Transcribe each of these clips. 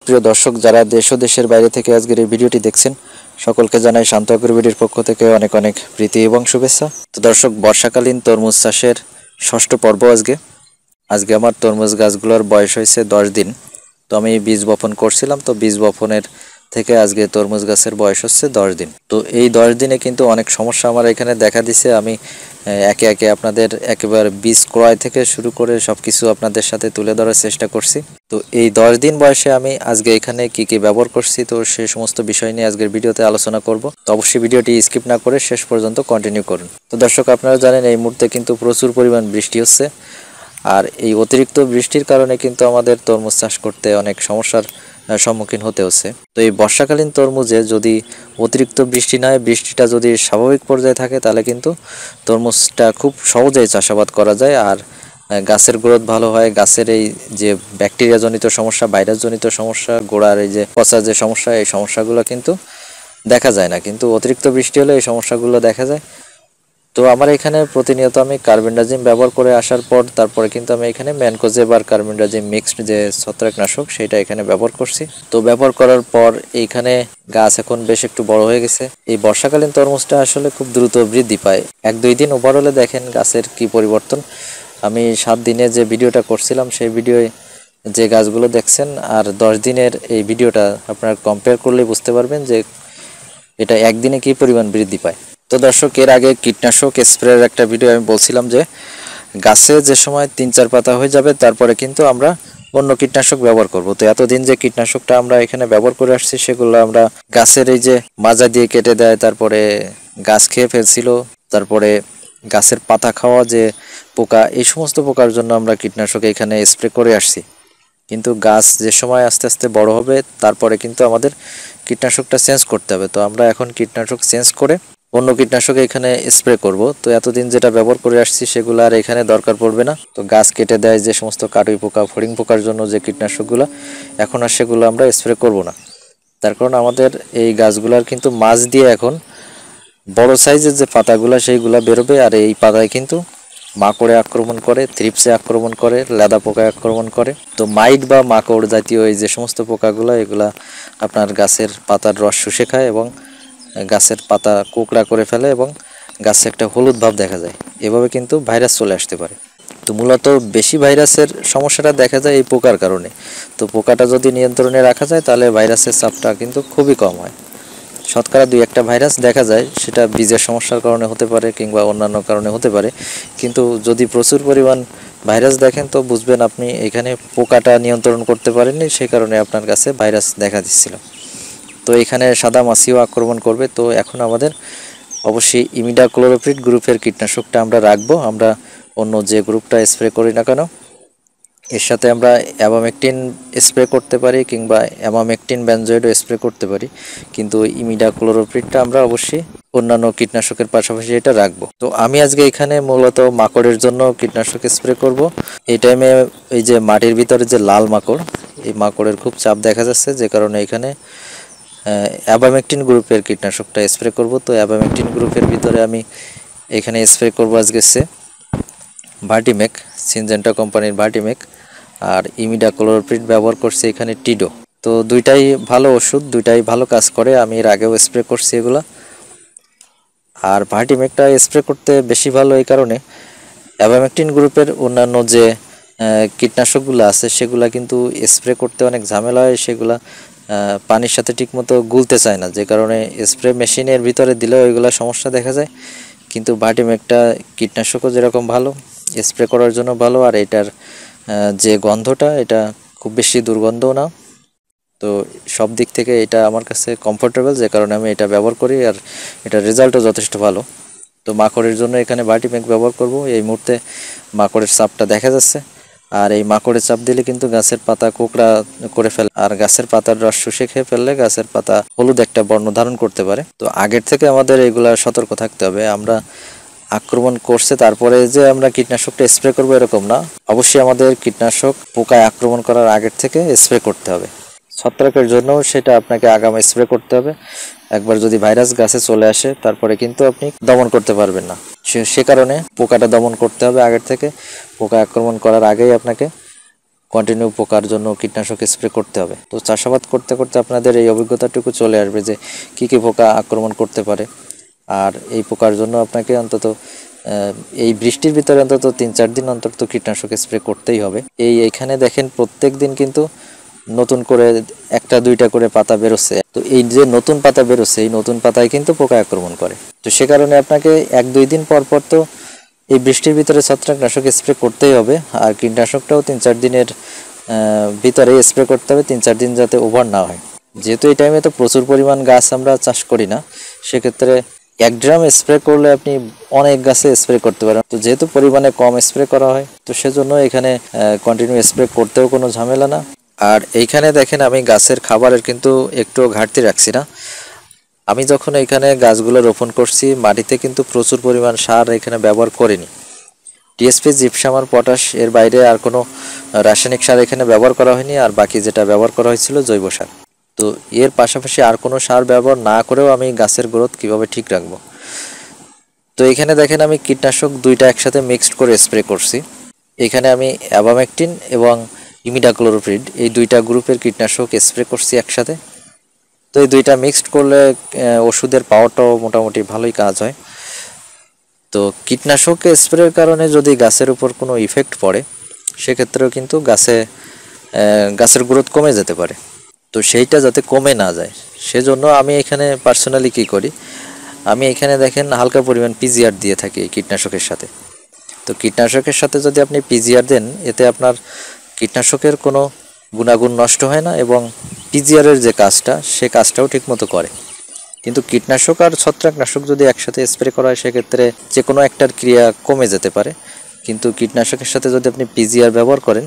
প্রিয় দর্শক, যারা দেশ ও দেশের বাইরে থেকে আজকের এই ভিডিওটি দেখছেন, সকলকে জানাই শান্ত অগ্রবিডির পক্ষ থেকে অনেক অনেক প্রীতি এবং শুভেচ্ছা। তো দর্শক, বর্ষাকালীন তরমুজ চাষের ষষ্ঠ পর্ব আজকে আমার তরমুজ গাছগুলোর বয়স হয়েছে 10 দিন। তো আমি বীজ বপন করছিলাম, তো বীজ বপনের থেকে আজকে তরমুজ গাছের বয়স হচ্ছে 10 দিন। তো এই 10 দিনে কিন্তু অনেক সমস্যা আমার এখানে দেখা দিছে। আমি একে একে আপনাদের একেবারে বীজ ক্রয় থেকে শুরু করে সব কিছু আপনাদের সাথে তুলে ধরার চেষ্টা করছি। তো এই 10 দিন বয়সে আমি আজকে এখানে কি কি ব্যবহার করছি, তো সেই সমস্ত বিষয় নিয়ে আজকের ভিডিওতে আলোচনা করব। তো অবশ্যই ভিডিওটি স্কিপ না করে শেষ পর্যন্ত কন্টিনিউ করুন। তো দর্শক, আপনারা জানেন এই মুহূর্তে কিন্তু প্রচুর পরিমাণ বৃষ্টি হচ্ছে, আর এই অতিরিক্ত বৃষ্টির কারণে কিন্তু আমাদের তরমুজ চাষ করতে অনেক সমস্যার সম্মুখীন হতে হচ্ছে। তো এই বর্ষাকালীন তরমুজে যদি অতিরিক্ত বৃষ্টি না হয়, বৃষ্টিটা যদি স্বাভাবিক পর্যায়ে থাকে, তাহলে কিন্তু তরমুজটা খুব সহজেই চাষাবাদ করা যায়। আর গাছের গ্রোথ ভালো হয়। গাছের এই যে ব্যাকটেরিয়াজনিত সমস্যা, ভাইরাসজনিত সমস্যা, গোড়ার এই যে পচার যে সমস্যা, এই সমস্যাগুলো কিন্তু দেখা যায় না। কিন্তু অতিরিক্ত বৃষ্টি হলে এই সমস্যাগুলো দেখা যায়। তো আমার এখানে প্রতিনিয়ত আমি কার্বেন্ডাজিম ব্যবহার করে আসার পর তারপরে কিন্তু আমি এখানে ম্যানকোজেব আর কার্বেন্ডাজিম মিক্সড যে ছত্রাকনাশক, সেটা এখানে ব্যবহার করছি। তো ব্যবহার করার পর এইখানে গাছ এখন বেশ একটু বড় হয়ে গেছে। এই বর্ষাকালীন তরমুজটা আসলে খুব দ্রুত বৃদ্ধি পায়। 1-2 দিন ওভারঅলে দেখেন গাছের কি পরিবর্তন। আমি 7 দিনে যে ভিডিওটা করছিলাম, সেই ভিডিওয় যে গাছগুলো দেখছেন আর 10 দিনের এই ভিডিওটা আপনারা কম্পেয়ার করলেই বুঝতে পারবেন যে এটা একদিনে কি পরিমাণ বৃদ্ধি পায়। তো দর্শক, এর আগে কীটনাশক স্প্রের একটা ভিডিও আমি বলছিলাম যে গাছে যে সময় 3-4 পাতা হয়ে যাবে, তারপরে কিন্তু আমরা অন্য কীটনাশক ব্যবহার করব। তো এতদিন যে কীটনাশকটা আমরা এখানে ব্যবহার করে আসছি, সেগুলো আমরা গাছের এই যে মাজা দিয়ে কেটে দেয়, তারপরে গাছ খেয়ে ফেলছিল, তারপরে গাছের পাতা খাওয়া যে পোকা, এই সমস্ত পোকার জন্য আমরা কীটনাশক এখানে স্প্রে করে আসছি। কিন্তু গাছ যে সময় আস্তে আস্তে বড় হবে, তারপরে কিন্তু আমাদের কীটনাশকটা চেঞ্জ করতে হবে। তো আমরা এখন কীটনাশক চেঞ্জ করে অন্য কীটনাশক এখানে স্প্রে করব। তো এতদিন যেটা ব্যবহার করে আসছি, সেগুলো আর এখানে দরকার পড়বে না। তো গাছ কেটে দেয় যে সমস্ত কাটুই পোকা, ফড়িং পোকার জন্য যে কীটনাশকগুলো, এখন আর সেগুলো আমরা স্প্রে করব না। তার কারণ আমাদের এই গাছগুলার কিন্তু মাছ দিয়ে এখন বড় সাইজের যে পাতাগুলো, সেইগুলো বেরোবে। আর এই পাতায় কিন্তু মাকড়ে আক্রমণ করে, থ্রিপসে আক্রমণ করে, লেদা পোকায় আক্রমণ করে। তো মাইট বা মাকড় জাতীয় এই যে সমস্ত পোকাগুলো, এগুলা আপনার গাছের পাতার রস শুষে খায় এবং গাছের পাতা কোঁকড়া করে ফেলে এবং গাছে একটা হলুদ ভাব দেখা যায়। এভাবে কিন্তু ভাইরাস চলে আসতে পারে। তো মূলত বেশি ভাইরাসের সমস্যাটা দেখা যায় এই পোকার কারণে। তো পোকাটা যদি নিয়ন্ত্রণে রাখা যায়, তাহলে ভাইরাসের চাপটা কিন্তু খুবই কম হয়। শতকরা 2-1টা ভাইরাস দেখা যায়, সেটা বীজের সমস্যার কারণে হতে পারে কিংবা অন্যান্য কারণে হতে পারে। কিন্তু যদি প্রচুর পরিমাণ ভাইরাস দেখেন, তো বুঝবেন আপনি এখানে পোকাটা নিয়ন্ত্রণ করতে পারেননি, সেই কারণে আপনার কাছে ভাইরাস দেখা দিচ্ছিল। তো এখানে সাদা মাছিও আক্রমণ করবে। তো এখন আমাদের অবশ্যই ইমিডাক্লোরোপিড গ্রুপের কীটনাশকটা আমরা রাখবো। আমরা অন্য যে গ্রুপটা স্প্রে করি না কেন, এর সাথে আমরা অ্যাবামেকটিন স্প্রে করতে পারি কিংবা অ্যামামেকটিন বেনজয়েডও স্প্রে করতে পারি। কিন্তু ইমিডাক্লোরোপিডটা আমরা অবশ্যই অন্যান্য কীটনাশকের পাশাপাশি এটা রাখবো। তো আমি আজকে এখানে মূলত মাকড়ের জন্য কীটনাশক স্প্রে করব। এই টাইমে এই যে মাটির ভিতরে যে লাল মাকড়, এই মাকড়ের খুব চাপ দেখা যাচ্ছে, যে কারণে এখানে অ্যাবামেকটিন গ্রুপের কীটনাশকটা স্প্রে করব। তো অ্যাবামেকটিন গ্রুপের ভিতরে আমি এখানে স্প্রে করব আজকে ভার্টিমেক, সিনজেন্টা কোম্পানির ভার্টিমেক, আর ইমিডাক্লোরোপিড ব্যবহার করছি এখানে টিডো। তো দুইটাই ভালো ওষুধ, দুইটাই ভালো কাজ করে। আমি এর আগেও স্প্রে করছি এগুলা। আর ভার্টিমেকটা স্প্রে করতে বেশি ভালো এই কারণে, অ্যাবামেকটিন গ্রুপের অন্যান্য যে কীটনাশকগুলো আছে, সেগুলা কিন্তু স্প্রে করতে অনেক ঝামেলা হয়। সেগুলা পানির সাথে ঠিকমতো গুলতে চায় না, যে কারণে স্প্রে মেশিনের ভিতরে দিলেও এগুলা সমস্যা দেখা যায়। কিন্তু ভার্টিমেকটা কীটনাশকও যেরকম ভালো, স্প্রে করার জন্য ভালো, আর এটার যে গন্ধটা, এটা খুব বেশি দুর্গন্ধও না। তো সব দিক থেকে এটা আমার কাছে কমফোর্টেবল, যে কারণে আমি এটা ব্যবহার করি, আর এটার রেজাল্টও যথেষ্ট ভালো। তো মাকড়ের জন্য এখানে ভার্টিমেক ব্যবহার করব। এই মুহূর্তে মাকড়ের চাপটা দেখা যাচ্ছে, আর এই মাকড়ের চাপ দিলে কিন্তু গাছের পাতা কোঁকড়া করে ফেলে, আর গাছের পাতার রস শুষে খেয়ে ফেললে গাছের পাতা হলুদ একটা বর্ণ ধারণ করতে পারে। তো আগের থেকে আমাদের এগুলা সতর্ক থাকতে হবে। আমরা আক্রমণ করছে তারপরে যে আমরা কীটনাশকটা স্প্রে করবো এরকম না। অবশ্যই আমাদের কীটনাশক পোকায় আক্রমণ করার আগের থেকে স্প্রে করতে হবে। ছত্রাকের জন্য সেটা আপনাকে আগাম স্প্রে করতে হবে। একবার যদি ভাইরাস গাছে চলে আসে, তারপরে কিন্তু আপনি দমন করতে পারবেন না। সে কারণে পোকাটা দমন করতে হবে আগের থেকে। পোকা আক্রমণ করার আগেই আপনাকে কন্টিনিউ পোকার জন্য কীটনাশক স্প্রে করতে হবে। তো চাষাবাদ করতে করতে আপনাদের এই অভিজ্ঞতাটুকু চলে আসবে যে কী কী পোকা আক্রমণ করতে পারে। আর এই পোকার জন্য আপনাকে অন্তত এই বৃষ্টির ভিতরে অন্তত 3-4 দিন অন্তর তো কীটনাশক স্প্রে করতেই হবে। এইখানে দেখেন প্রত্যেক দিন কিন্তু নতুন করে 1-2টা করে পাতা বেরোচ্ছে। তো এই যে নতুন পাতা বেরোচ্ছে, এই নতুন পাতায় কিন্তু পোকা আক্রমণ করে। তো সে কারণে আপনাকে 1-2 দিন পর পর তো এই বৃষ্টির ভিতরে ছত্রাকনাশক স্প্রে করতেই হবে। আর কীটনাশকটাও 3-4 দিনের ভিতরে স্প্রে করতে হবে, 3-4 দিন যাতে ওভার না হয়। যেহেতু এই টাইমে তো প্রচুর পরিমাণ গাছ আমরা চাষ করি না, সেক্ষেত্রে 1 ড্রাম স্প্রে করলে আপনি অনেক গাছে স্প্রে করতে পারেন। তো যেহেতু পরিমাণে কম স্প্রে করা হয়, তো সেজন্য এখানে কন্টিনিউ স্প্রে করতেও কোনো ঝামেলা না। আর এইখানে দেখেন আমি গাছের খাবারের কিন্তু একটু ঘাটতি রাখছি না। আমি যখন এখানে গাছগুলো রোপণ করছি, মাটিতে কিন্তু প্রচুর পরিমাণ সার এখানে ব্যবহার করিনি। টিএসপি, জিপসাম আর পটাশ, এর বাইরে আর কোনো রাসায়নিক সার এখানে ব্যবহার করা হয়নি। আর বাকি যেটা ব্যবহার করা হয়েছিল জৈব সার। তো এর পাশাপাশি আর কোনো সার ব্যবহার না করেও আমি গাছের গ্রোথ কিভাবে ঠিক রাখবো। তো এখানে দেখেন আমি কীটনাশক 2টা একসাথে মিক্সড করে স্প্রে করছি। এখানে আমি অ্যাবামেকটিন এবং ইমিডাক্লোরোপ্রিড এই 2টা গ্রুপের কীটনাশক স্প্রে করছি একসাথে। তো এই 2টা মিক্সড করলে ওষুধের পাওয়ারটাও মোটামুটি ভালোই কাজ হয়। তো কীটনাশক স্প্রের কারণে যদি গাছের উপর কোনো ইফেক্ট পড়ে, সেক্ষেত্রেও কিন্তু গাছের গ্রোথ কমে যেতে পারে। তো সেইটা যাতে কমে না যায়, সেজন্য আমি এখানে পার্সোনালি কী করি, আমি এখানে দেখেন হালকা পরিমাণ পিজিআর দিয়ে থাকি এই কীটনাশকের সাথে। তো কীটনাশকের সাথে যদি আপনি পিজিআর দেন, এতে আপনার কীটনাশকের কোনো গুণাগুণ নষ্ট হয় না এবং পিজিআরের যে কাজটা, সে কাজটাও ঠিকমতো করে। কিন্তু কীটনাশক আর ছত্রাকনাশক যদি একসাথে স্প্রে করা হয়, সেক্ষেত্রে যে কোনো একটার ক্রিয়া কমে যেতে পারে। কিন্তু কীটনাশকের সাথে যদি আপনি পিজিআর ব্যবহার করেন,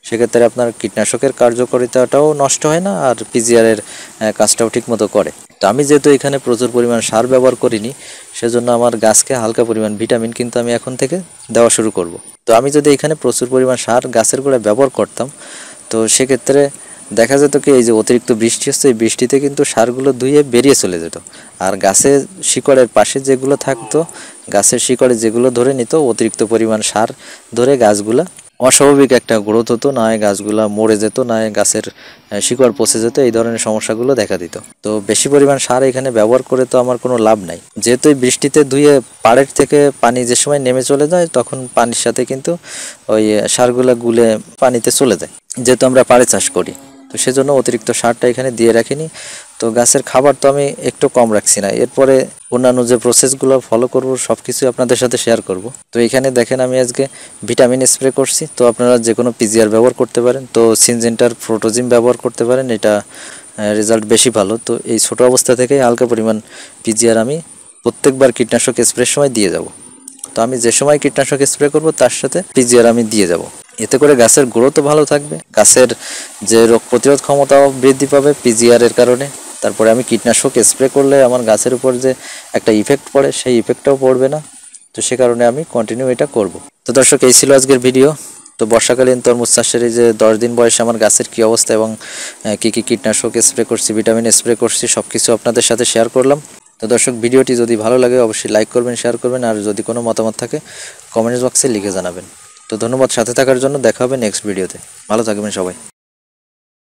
সেক্ষেত্রে আপনার কীটনাশকের কার্যকারিতাটাও নষ্ট হয় না আর পিজিআরের কাজটাও ঠিকমতো করে। তো আমি যেহেতু এখানে প্রচুর পরিমাণ সার ব্যবহার করিনি, সেজন্য আমার গাছকে হালকা পরিমাণ ভিটামিন কিন্তু আমি এখন থেকে দেওয়া শুরু করব। তো আমি যদি এখানে প্রচুর পরিমাণ সার গাছের গোড়ায় ব্যবহার করতাম, তো সেক্ষেত্রে দেখা যেত কি, এই যে অতিরিক্ত বৃষ্টি হচ্ছে, এই বৃষ্টিতে কিন্তু সারগুলো ধুয়ে বেরিয়ে চলে যেত। আর গাছের শিকড়ের পাশে যেগুলো থাকতো, গাছের শিকড়ে যেগুলো ধরে নিত, অতিরিক্ত পরিমাণ সার ধরে গাছগুলা অস্বাভাবিক একটা গ্রোথ হতো, না হয় গাছগুলা মরে যেত, না হয় গাছের শিকড় পচে যেত, এই ধরনের সমস্যাগুলো দেখা দিত। তো বেশি পরিমাণ সার এখানে ব্যবহার করে তো আমার কোনো লাভ নাই। যেহেতু এই বৃষ্টিতে ধুয়ে পাড়ের থেকে পানি যে সময় নেমে চলে যায়, তখন পানির সাথে কিন্তু ওই সারগুলা গুলে পানিতে চলে যায়, যেহেতু আমরা পাড়ে চাষ করি। তো সেজন্য অতিরিক্ত সারটা এখানে দিয়ে রাখিনি। তো গাছের খাবার তো আমি একটু কম রাখছি না, এরপরে অন্যান্য যে প্রসেসগুলো ফলো করব সব কিছু আপনাদের সাথে শেয়ার করব। তো এখানে দেখেন আমি আজকে ভিটামিন স্প্রে করছি। তো আপনারা যে কোনো পিজিআর ব্যবহার করতে পারেন। তো সিনজেন্টার প্রোটোজিম ব্যবহার করতে পারেন, এটা রেজাল্ট বেশি ভালো। তো এই ছোটো অবস্থা থেকে হালকা পরিমাণ পিজিআর আমি প্রত্যেকবার কীটনাশক স্প্রের সময় দিয়ে যাব। তো আমি যে সময় কীটনাশক স্প্রে করব, তার সাথে পিজিআর আমি দিয়ে যাব। এতে করে গাছের গ্রোথও ভালো থাকবে, গাছের যে রোগ প্রতিরোধ ক্ষমতাও বৃদ্ধি পাবে পিজিআরের কারণে। তারপরে আমি কীটনাশক স্প্রে করলে আমার গাছের উপর যে একটা ইফেক্ট পড়ে, সেই ইফেক্টটাও পড়বে না। তো সে কারণে আমি কন্টিনিউ এটা করব। তো দর্শক, এই ছিল আজকের ভিডিও। তো বর্ষাকালীন তরমুজ চাষের এই যে 10 দিন বয়সে আমার গাছের কী অবস্থা এবং কী কী কীটনাশক স্প্রে করছি, ভিটামিন স্প্রে করছি, সব কিছু আপনাদের সাথে শেয়ার করলাম। তো দর্শক, ভিডিওটি যদি ভালো লাগে অবশ্যই লাইক করবেন, শেয়ার করবেন, আর যদি কোনো মতামত থাকে কমেন্টস বক্সে লিখে জানাবেন। তো ধন্যবাদ সাথে থাকার জন্য। দেখা হবে নেক্সট ভিডিওতে। ভালো থাকবেন সবাই।